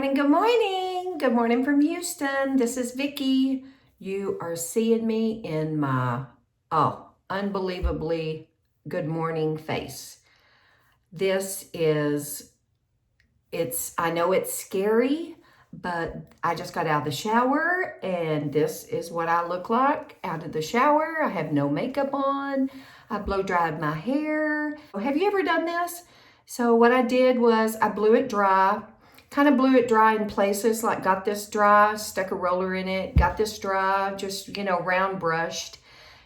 morning, good morning. Good morning from Houston. This is Vicki. You are seeing me in my, unbelievably good morning face. I know it's scary, but I just got out of the shower and this is what I look like out of the shower. I have no makeup on. I blow dried my hair. Have you ever done this? So what I did was I blew it dry. Kind of blew it dry in places, like got this dry, stuck a roller in it, got this dry, just, round brushed.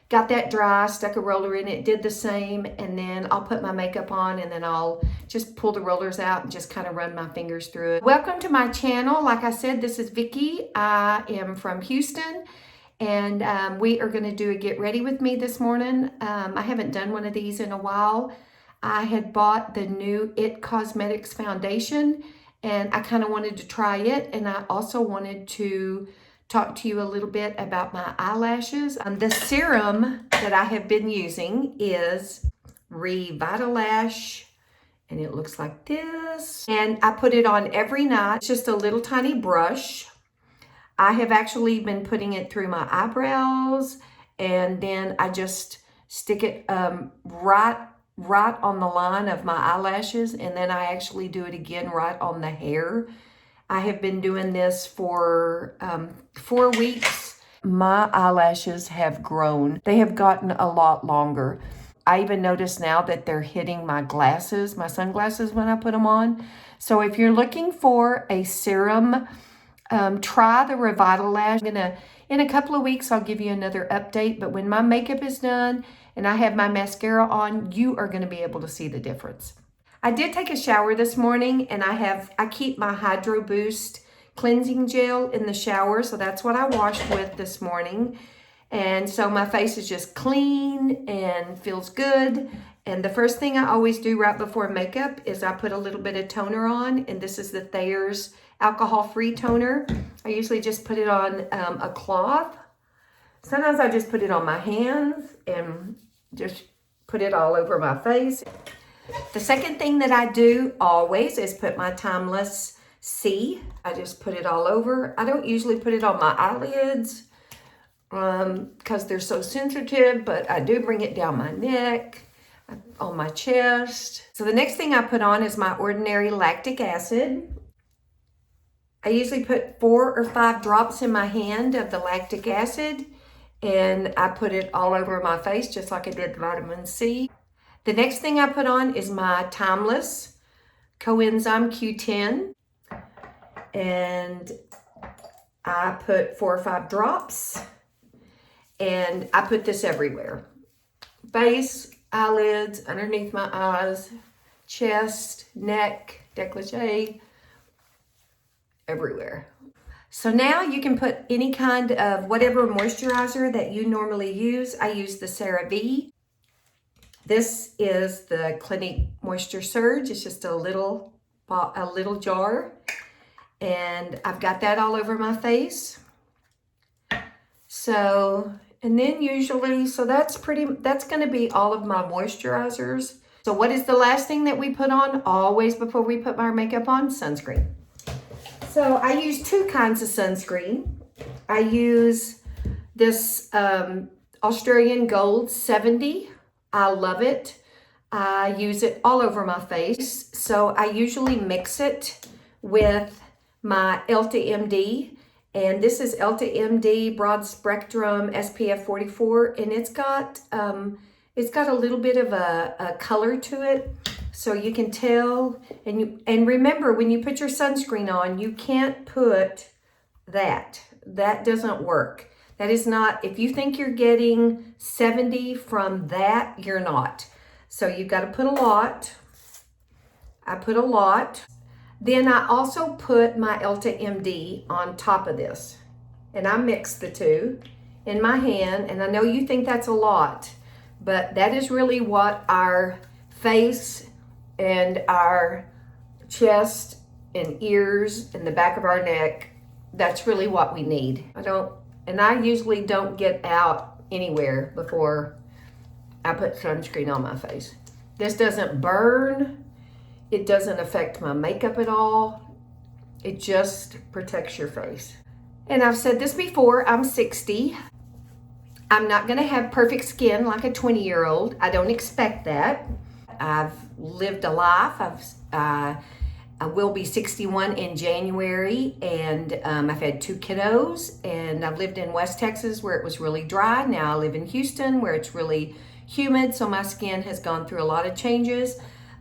Got that dry, stuck a roller in it, did the same, and then I'll put my makeup on and then I'll just pull the rollers out and just kind of run my fingers through it. Welcome to my channel. Like I said, this is Vicki. I am from Houston and we are gonna do a get ready with me this morning. I haven't done one of these in a while. I had bought the new IT Cosmetics foundation and I kind of wanted to try it, and I also wanted to talk to you a little bit about my eyelashes. The serum that I have been using is Revitalash, and it looks like this. And I put it on every night. It's just a little tiny brush. I have actually been putting it through my eyebrows, and then I just stick it right on the line of my eyelashes, and then I actually do it again right on the hair. I have been doing this for 4 weeks. My eyelashes have grown. They have gotten a lot longer. I even notice now that they're hitting my glasses, my sunglasses, when I put them on. So if you're looking for a serum, try the Revitalash. In a couple of weeks, I'll give you another update, but when my makeup is done and I have my mascara on, you are gonna be able to see the difference. I did take a shower this morning, and I keep my Hydro Boost cleansing gel in the shower, so that's what I washed with this morning. And so my face is just clean and feels good. And the first thing I always do right before makeup is I put a little bit of toner on, and this is the Thayer's alcohol-free toner. I usually just put it on a cloth. Sometimes I just put it on my hands and just put it all over my face. The second thing that I do always is put my Timeless C. I just put it all over. I don't usually put it on my eyelids because they're so sensitive, but I do bring it down my neck, on my chest. So the next thing I put on is my ordinary lactic acid. I usually put 4 or 5 drops in my hand of the lactic acid, and I put it all over my face just like I did the vitamin C. The next thing I put on is my Timeless Coenzyme Q10, and I put 4 or 5 drops, and I put this everywhere. Face, eyelids, underneath my eyes, chest, neck, décolleté, everywhere. So now you can put any kind of whatever moisturizer that you normally use. I use the CeraVe. This is the Clinique Moisture Surge. It's just a little jar, and I've got that all over my face. So, and then usually, so that's going to be all of my moisturizers. So what is the last thing that we put on always before we put our makeup on? Sunscreen. So I use 2 kinds of sunscreen. I use this Australian Gold 70. I love it. I use it all over my face. So I usually mix it with my Elta MD. And this is Elta MD Broad Spectrum SPF 44. And it's got a little bit of a color to it. So you can tell, and remember, when you put your sunscreen on, you can't put that. That doesn't work. That is not, if you think you're getting 70 from that, you're not. So you've got to put a lot. I put a lot. Then I also put my Elta MD on top of this. And I mix the two in my hand. And I know you think that's a lot, but that is really what our face and our chest and ears and the back of our neck, that's really what we need. I usually don't get out anywhere before I put sunscreen on my face. This doesn't burn. It doesn't affect my makeup at all. It just protects your face. And I've said this before, I'm 60. I'm not gonna have perfect skin like a 20-year-old. I don't expect that. I've lived a life. I will be 61 in January, and I've had 2 kiddos, and I've lived in West Texas where it was really dry. Now I live in Houston where it's really humid, so my skin has gone through a lot of changes,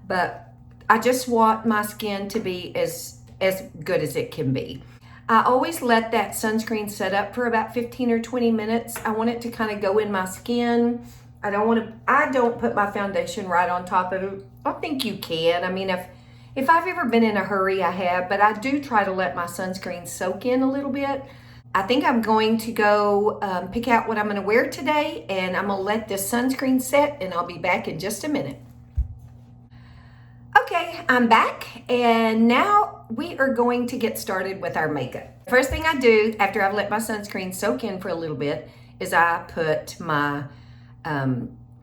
but I just want my skin to be as good as it can be. I always let that sunscreen set up for about 15 or 20 minutes. I want it to kind of go in my skin. I don't put my foundation right on top of it. I think you can. I mean, if I've ever been in a hurry, I have, but I do try to let my sunscreen soak in a little bit. I think I'm going to go pick out what I'm gonna wear today, and I'm gonna let this sunscreen set, and I'll be back in just a minute. Okay, I'm back, and now we are going to get started with our makeup. First thing I do after I've let my sunscreen soak in for a little bit is I put my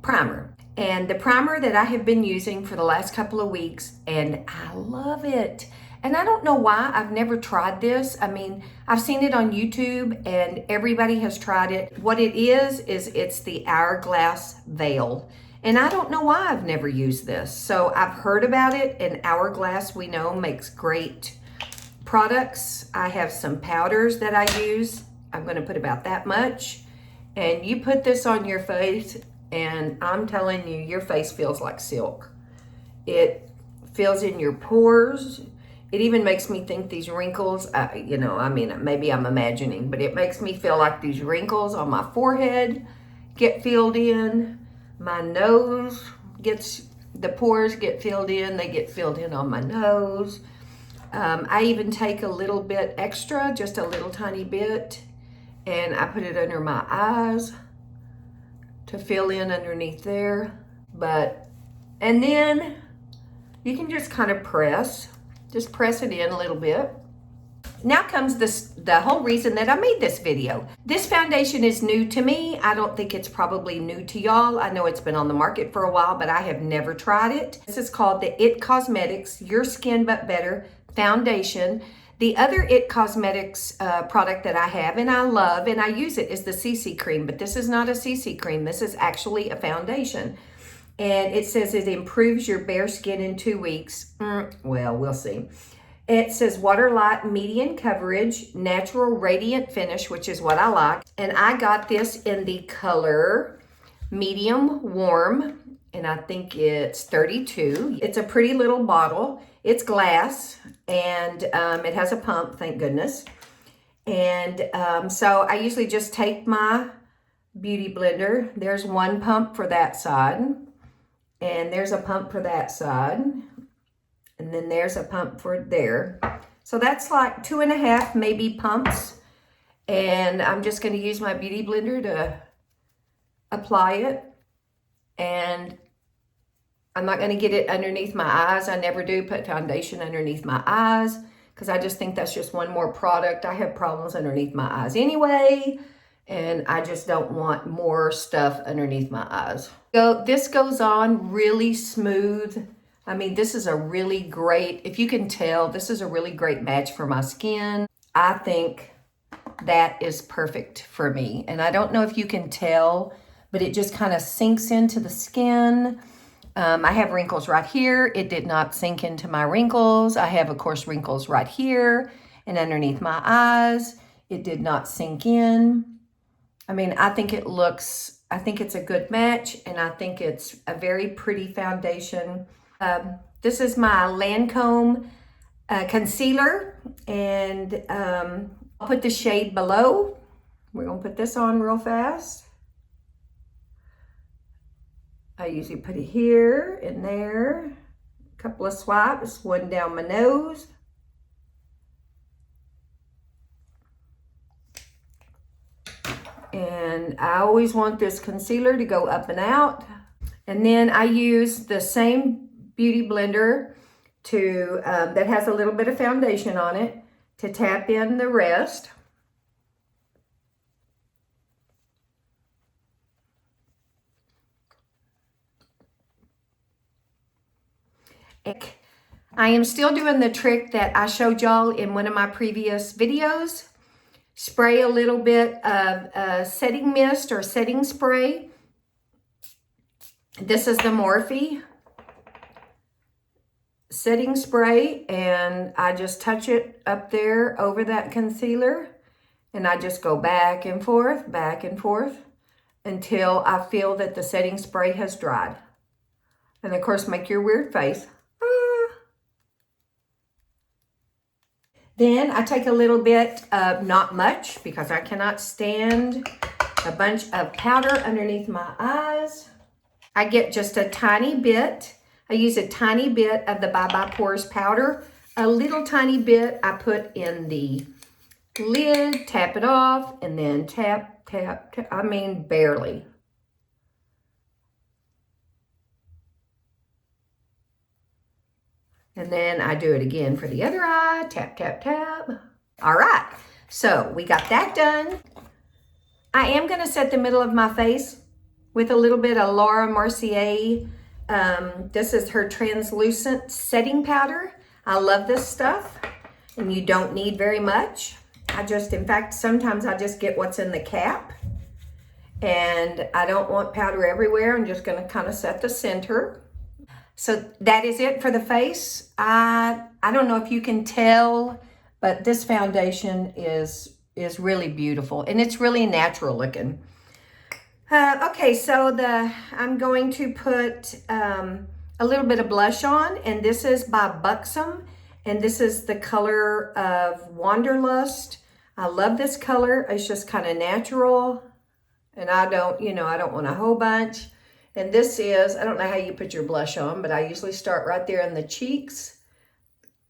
primer. And the primer that I have been using for the last couple of weeks, and I love it. And I don't know why I've never tried this. I mean, I've seen it on YouTube and everybody has tried it. What it is it's the Hourglass Veil. And I don't know why I've never used this. So I've heard about it, and Hourglass, we know, makes great products. I have some powders that I use. I'm gonna put about that much. And you put this on your face, and I'm telling you, your face feels like silk. It fills in your pores. It even makes me think these wrinkles, you know, I mean, maybe I'm imagining, but it makes me feel like these wrinkles on my forehead get filled in. My nose the pores get filled in. They get filled in on my nose. I even take a little bit extra, just a little tiny bit, and I put it under my eyes to fill in underneath there. And then you can just kind of just press it in a little bit. Now comes the whole reason that I made this video. This foundation is new to me. I don't think it's probably new to y'all. I know it's been on the market for a while, but I have never tried it. This is called the IT Cosmetics Your Skin But Better Foundation. The other IT Cosmetics product that I have and I love and I use it is the CC cream, but this is not a CC cream. This is actually a foundation. And it says it improves your bare skin in 2 weeks. Well, we'll see. It says water light, medium coverage, natural radiant finish, which is what I like. And I got this in the color medium warm, and I think it's 32. It's a pretty little bottle. It's glass, and it has a pump, thank goodness. And so I usually just take my beauty blender. There's one pump for that side, and there's a pump for that side. And then there's a pump for there. So that's like 2.5 maybe pumps. And I'm just going to use my beauty blender to apply it. And I'm not going to get it underneath my eyes. I never do put foundation underneath my eyes because I just think that's just one more product. I have problems underneath my eyes anyway. And I just don't want more stuff underneath my eyes. So this goes on really smooth. I mean, this is a really great, if you can tell, this is a really great match for my skin. I think that is perfect for me. And I don't know if you can tell, but it just kind of sinks into the skin. I have wrinkles right here. It did not sink into my wrinkles. I have, of course, wrinkles right here and underneath my eyes. It did not sink in. I mean, I think it's a good match, and I think it's a very pretty foundation. This is my Lancôme concealer, and I'll put the shade below. We're gonna put this on real fast. I usually put it here and there. A couple of swipes, one down my nose. And I always want this concealer to go up and out. And then I use the same beauty blender that has a little bit of foundation on it to tap in the rest. I am still doing the trick that I showed y'all in one of my previous videos. Spray a little bit of setting mist or setting spray. This is the Morphe setting spray, and I just touch it up there over that concealer, and I just go back and forth until I feel that the setting spray has dried. And of course, make your weird face. Then I take a little bit of, not much, because I cannot stand a bunch of powder underneath my eyes. I get just a tiny bit. I use a tiny bit of the ByeBye Pores powder. A little tiny bit I put in the lid, tap it off, and then tap, tap, tap. I mean, barely. And then I do it again for the other eye. Tap, tap, tap. All right. So we got that done. I am going to set the middle of my face with a little bit of Laura Mercier. This is her translucent setting powder. I love this stuff. And you don't need very much. In fact, sometimes I just get what's in the cap. And I don't want powder everywhere. I'm just going to kind of set the center. So that is it for the face. I don't know if you can tell, but this foundation is really beautiful, and it's really natural looking. Okay, so I'm going to put a little bit of blush on, and this is by Buxom, and this is the color of Wanderlust. I love this color. It's just kind of natural, and I don't want a whole bunch. And this is, I don't know how you put your blush on, but I usually start right there in the cheeks,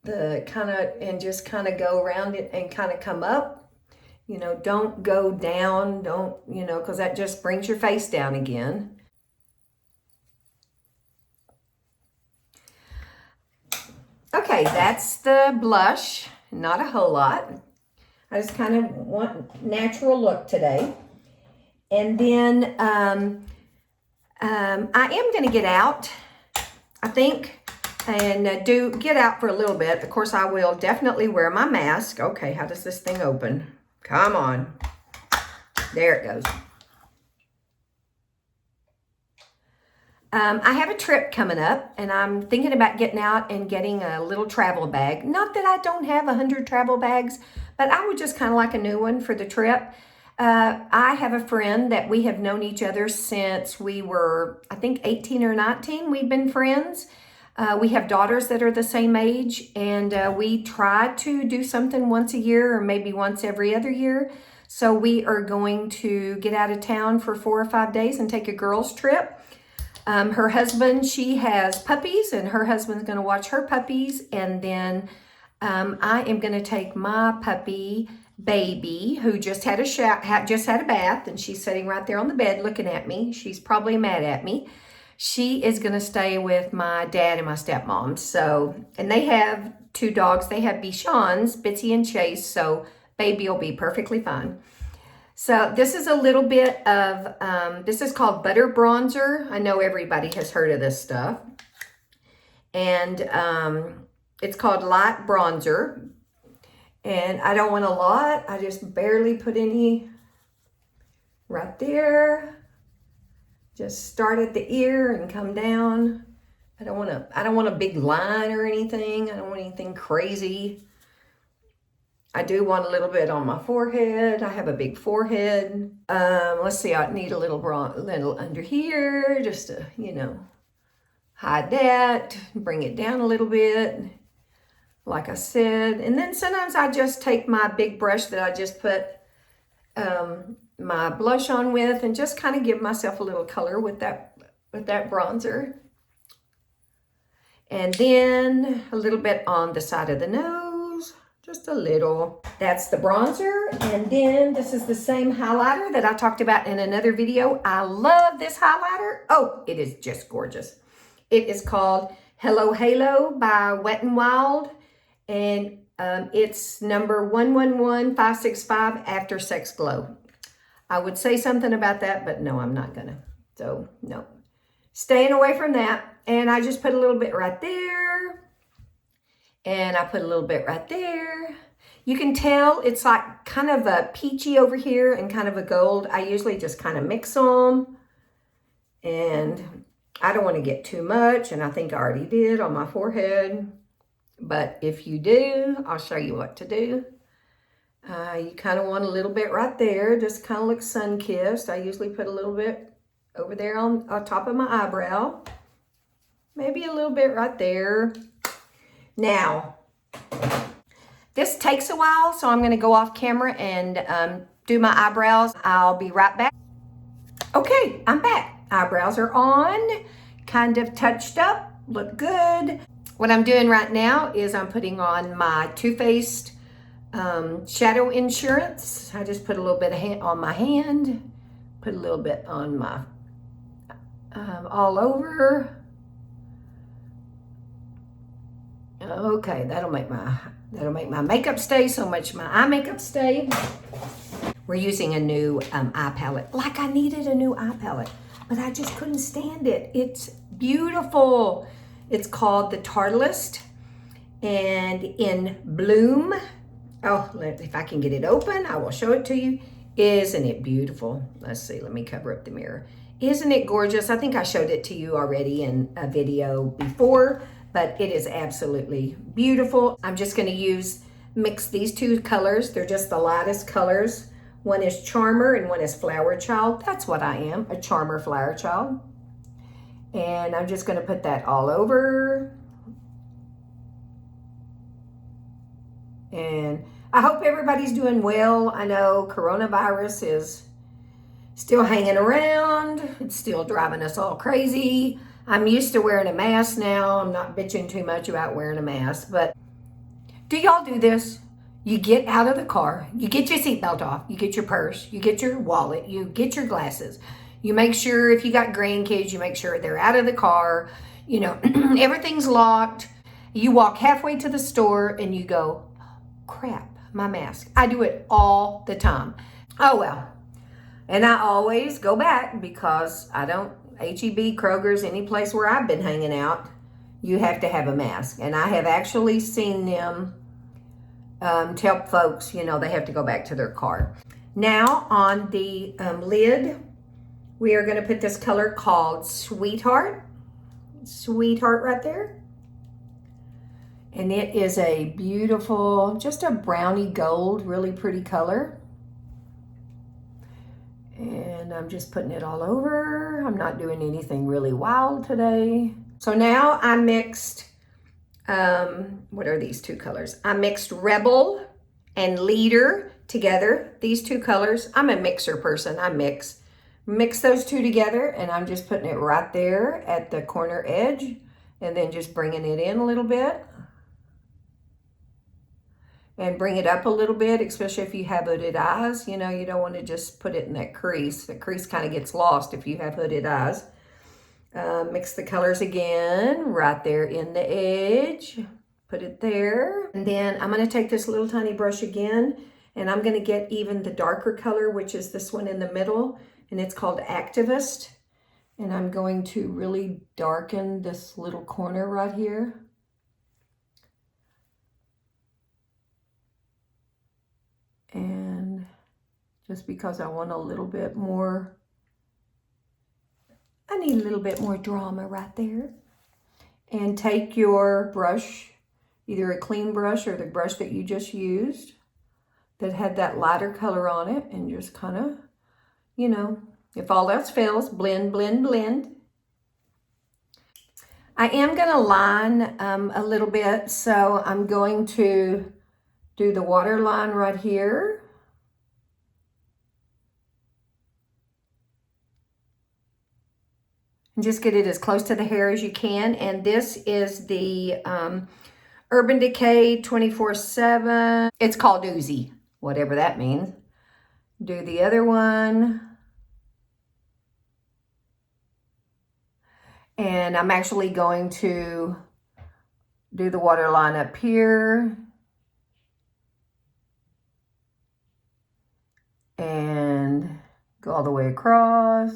and just kind of go around it and kind of come up. You know, don't go down, because that just brings your face down again. Okay, that's the blush, not a whole lot. I just kind of want natural look today. And then, I am going to get out, I think, and get out for a little bit. Of course, I will definitely wear my mask. Okay, how does this thing open? Come on. There it goes. I have a trip coming up, and I'm thinking about getting out and getting a little travel bag. Not that I don't have 100 travel bags, but I would just kind of like a new one for the trip. I have a friend that we have known each other since we were, I think, 18 or 19. We've been friends. We have daughters that are the same age, and we try to do something once a year or maybe once every other year. So we are going to get out of town for 4 or 5 days and take a girls' trip. Her husband, she has puppies, and her husband's going to watch her puppies. And then I am going to take my puppy, Baby, who just had a bath, and she's sitting right there on the bed looking at me. She's probably mad at me. She is going to stay with my dad and my stepmom. So, and they have 2 dogs. They have Bichons, Bitsy and Chase. So Baby will be perfectly fine. So this is a little bit of, this is called Butter Bronzer. I know everybody has heard of this stuff. And it's called Light Bronzer. And I don't want a lot. I just barely put any right there. Just start at the ear and come down. I don't want a big line or anything. I don't want anything crazy. I do want a little bit on my forehead. I have a big forehead. Let's see, I need a little under here just to, hide that, bring it down a little bit. Like I said, and then sometimes I just take my big brush that I just put my blush on with, and just kind of give myself a little color with that bronzer. And then a little bit on the side of the nose, just a little. That's the bronzer. And then this is the same highlighter that I talked about in another video. I love this highlighter. Oh, it is just gorgeous. It is called HelloHalo by Wet n Wild. And it's number 111565 After Sex Glow. I would say something about that, but no, I'm not gonna. So no, staying away from that. And I just put a little bit right there. And I put a little bit right there. You can tell it's like kind of a peachy over here and kind of a gold. I usually just kind of mix them. And I don't want to get too much. And I think I already did on my forehead. But if you do, I'll show you what to do. You kind of want a little bit right there. Just kind of looks sun-kissed. I usually put a little bit over there on top of my eyebrow. Maybe a little bit right there. Now, this takes a while, so I'm going to go off camera and do my eyebrows. I'll be right back. Okay, I'm back. Eyebrows are on, kind of touched up, look good. What I'm doing right now is I'm putting on my Too Faced Shadow Insurance. I just put a little bit on my hand, put a little bit on my all over. Okay, that'll make my makeup stay so much. My eye makeup stay. We're using a new eye palette. Like I needed a new eye palette, but I just couldn't stand it. It's beautiful. It's called the Tartlist, and in Bloom. Oh, if I can get it open, I will show it to you. Isn't it beautiful? Let's see, let me cover up the mirror. Isn't it gorgeous? I think I showed it to you already in a video before, but it is absolutely beautiful. I'm just gonna mix these two colors. They're just the lightest colors. One is Charmer and one is Flower Child. That's what I am, a Charmer Flower Child. And I'm just gonna put that all over. And I hope everybody's doing well. I know coronavirus is still hanging around. It's still driving us all crazy. I'm used to wearing a mask now. I'm not bitching too much about wearing a mask, but do y'all do this? You get out of the car, you get your seatbelt off, you get your purse, you get your wallet, you get your glasses. You make sure if you got grandkids, you make sure they're out of the car. You know, everything's locked. You walk halfway to the store and you go, crap, my mask. I do it all the time. Oh well. And I always go back because I don't, H-E-B, Kroger's, any place where I've been hanging out, you have to have a mask. And I have actually seen them tell folks, you know, they have to go back to their car. Now on the lid, we are going to put this color called Sweetheart. Sweetheart right there. And it is a beautiful, just a brownie gold, really pretty color. And I'm just putting it all over. I'm not doing anything really wild today. So now I mixed, what are these two colors? I mixed Rebel and Leader together. These two colors. I'm a mixer person. I mix those two together, and I'm just putting it right there at the corner edge, and then just bringing it in a little bit. And bring it up a little bit, especially if you have hooded eyes. You know, you don't want to just put it in that crease. The crease kind of gets lost if you have hooded eyes. Mix the colors again, right there in the edge. Put it there. And then I'm going to take this little tiny brush again, and I'm going to get even the darker color, which is this one in the middle, and it's called Activist. And I'm going to really darken this little corner right here. And just because I want a little bit more, I need a little bit more drama right there. And take your brush, either a clean brush or the brush that you just used that had that lighter color on it, and just kind of, you know, if all else fails, blend, blend, blend. I am going to line a little bit, so I'm going to do the waterline right here. And just get it as close to the hair as you can. And this is the Urban Decay 24/7. It's called Oozy, whatever that means. Do the other one. And I'm actually going to do the waterline up here. And go all the way across.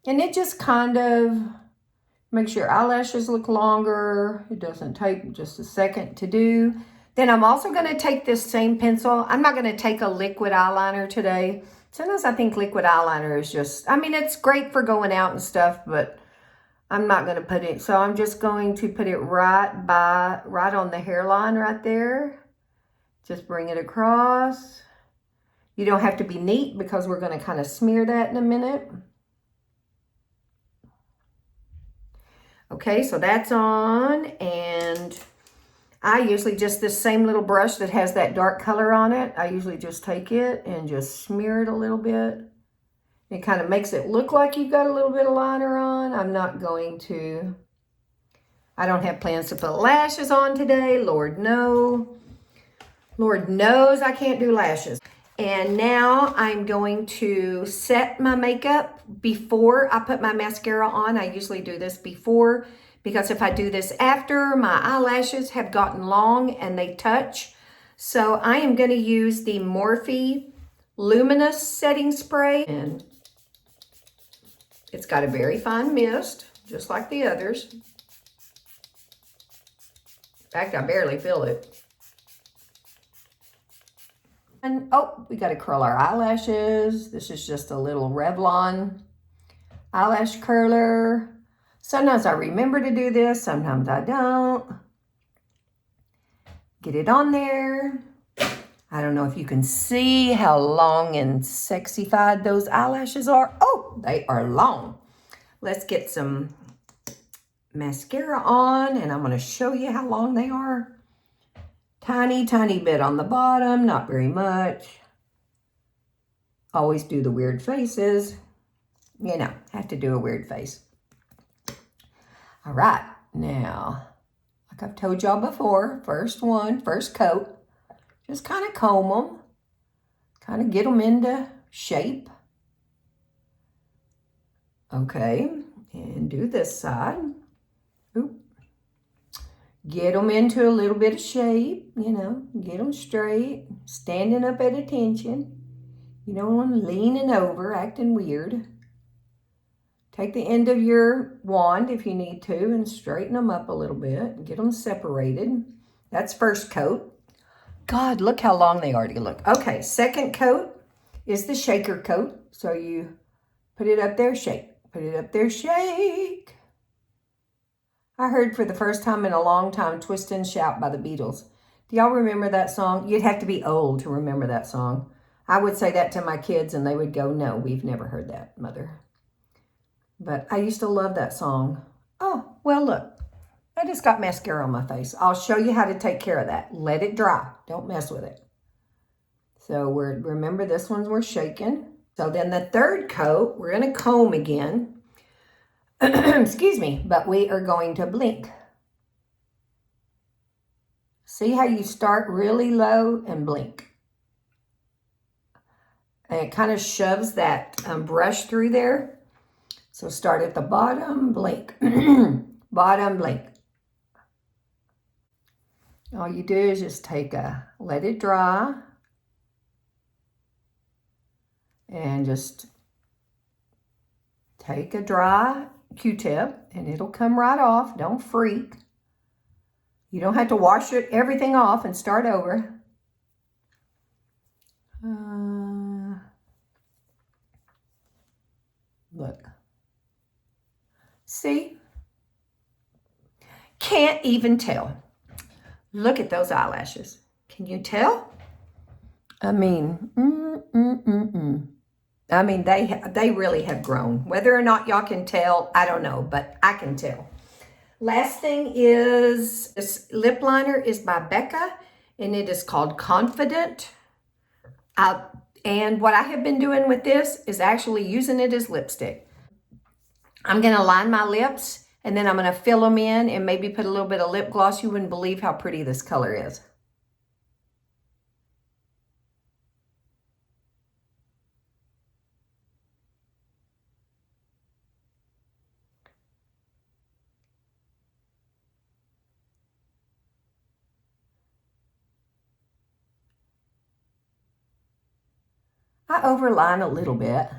And it just kind of Make sure your eyelashes look longer. It doesn't take just a second to do. Then I'm also going to take this same pencil. I'm not going to take a liquid eyeliner today. Sometimes I think liquid eyeliner is just, I mean, it's great for going out and stuff, but I'm not going to put it. So I'm just going to put it right on the hairline right there. Just bring it across. You don't have to be neat because we're going to kind of smear that in a minute. Okay, so that's on, and I usually just this same little brush that has that dark color on it, I usually just take it and just smear it a little bit. It kind of makes it look like you've got a little bit of liner on. I don't have plans to put lashes on today, Lord no. Lord knows I can't do lashes. And now I'm going to set my makeup before I put my mascara on. I usually do this before because if I do this after, my eyelashes have gotten long and they touch. So I am going to use the Morphe Luminous Setting Spray. And it's got a very fine mist, just like the others. In fact, I barely feel it. And oh, we got to curl our eyelashes. This is just a little Revlon eyelash curler. Sometimes I remember to do this, sometimes I don't. Get it on there. I don't know if you can see how long and sexified those eyelashes are. Oh, they are long. Let's get some mascara on, and I'm going to show you how long they are. Tiny, tiny bit on the bottom, not very much. Always do the weird faces. You know, have to do a weird face. All right, now, like I've told y'all before, first coat. Just kind of comb them. Kind of get them into shape. Okay, and do this side. Oop. Get them into a little bit of shape, you know, get them straight, standing up at attention. You don't want them leaning over, acting weird. Take the end of your wand if you need to and straighten them up a little bit. Get them separated. That's first coat. God, look how long they already look. Okay, second coat is the shaker coat. So you put it up there, shake. Put it up there, shake. I heard for the first time in a long time, Twist and Shout by the Beatles. Do y'all remember that song? You'd have to be old to remember that song. I would say that to my kids and they would go, no, we've never heard that, Mother. But I used to love that song. Oh, well, look. I just got mascara on my face. I'll show you how to take care of that. Let it dry. Don't mess with it. So remember this one's we're shaking. So then the third coat, we're going to comb again. Excuse me, but we are going to blink. See how you start really low and blink. And it kind of shoves that brush through there. So start at the bottom, blink. Bottom, blink. All you do is just let it dry. And just take a dry Q-tip and it'll come right off. Don't freak. You don't have to wash everything off and start over. Look. See? Can't even tell. Look at those eyelashes. Can you tell? I mean, I mean, they really have grown. Whether or not y'all can tell, I don't know, but I can tell. Last thing is, this lip liner is by Becca, and it is called Confident. And what I have been doing with this is actually using it as lipstick. I'm going to line my lips, and then I'm going to fill them in and maybe put a little bit of lip gloss. You wouldn't believe how pretty this color is. I overline a little bit.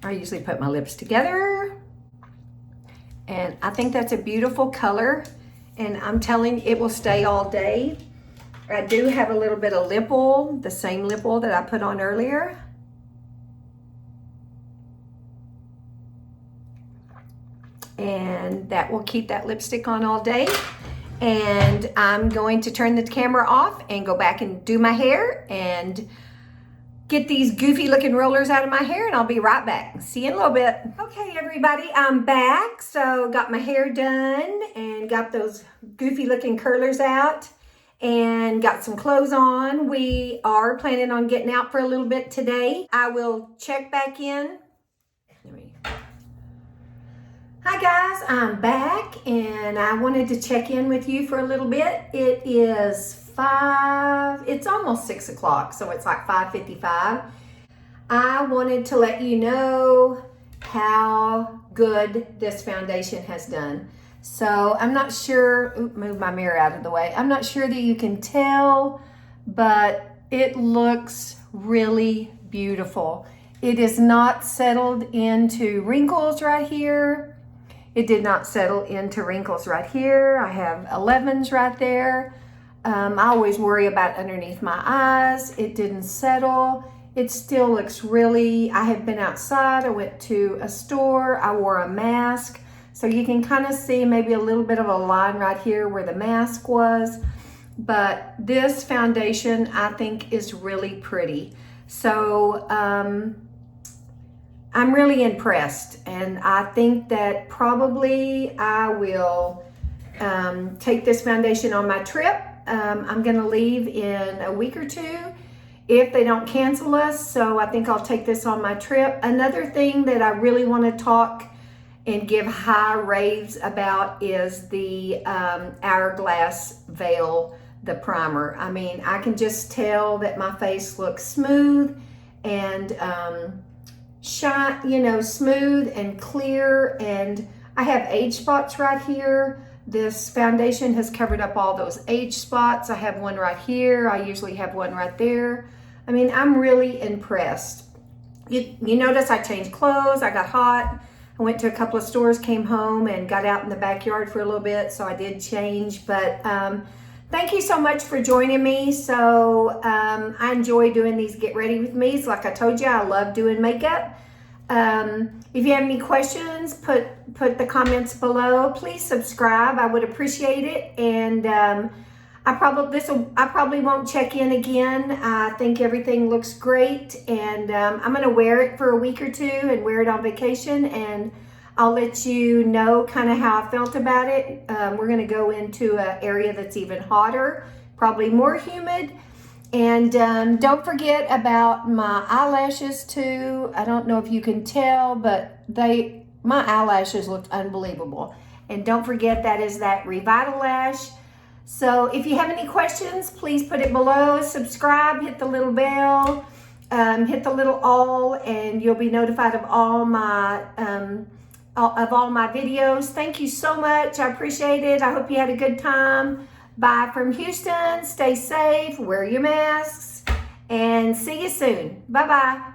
I usually put my lips together. And I think that's a beautiful color. And I'm telling you, it will stay all day. I do have a little bit of lip oil, the same lip oil that I put on earlier. And that will keep that lipstick on all day. And I'm going to turn the camera off and go back and do my hair and get these goofy looking rollers out of my hair, and I'll be right back. See you in a little bit. Okay, everybody, I'm back. So got my hair done and got those goofy looking curlers out and got some clothes on. We are planning on getting out for a little bit today. I will check back in. Hi guys, I'm back and I wanted to check in with you for a little bit. It is it's almost 6 o'clock, so it's like 5:55. I wanted to let you know how good this foundation has done. So I'm not sure, move my mirror out of the way. I'm not sure that you can tell, but it looks really beautiful. It is not settled into wrinkles right here. It did not settle into wrinkles right here. I have 11s right there. I always worry about underneath my eyes. It didn't settle. It still looks really, I have been outside. I went to a store. I wore a mask. So you can kind of see maybe a little bit of a line right here where the mask was. But this foundation, I think, is really pretty. So I'm really impressed. And I think that probably I will take this foundation on my trip. I'm gonna leave in a week or two if they don't cancel us. So I think I'll take this on my trip. Another thing that I really wanna talk and give high raves about is the Hourglass Veil, the primer. I mean, I can just tell that my face looks smooth and shine, you know, smooth and clear. And I have age spots right here. This foundation has covered up all those age spots. I have one right here. I usually have one right there. I mean, I'm really impressed. You notice I changed clothes. I got hot. I went to a couple of stores, came home, and got out in the backyard for a little bit. So I did change. But thank you so much for joining me. So I enjoy doing these Get Ready With Me's. Like I told you, I love doing makeup. If you have any questions, put the comments below. Please subscribe. I would appreciate it. And I probably won't check in again. I think everything looks great, and I'm gonna wear it for a week or two and wear it on vacation, and I'll let you know kind of how I felt about it. We're gonna go into an area that's even hotter, probably more humid. And don't forget about my eyelashes too. I don't know if you can tell, but my eyelashes looked unbelievable. And don't forget that is that Revitalash. So if you have any questions, please put it below. Subscribe, hit the little bell, hit the little all, and you'll be notified of all my videos. Thank you so much. I appreciate it. I hope you had a good time. Bye from Houston. Stay safe, wear your masks, and see you soon. Bye-bye.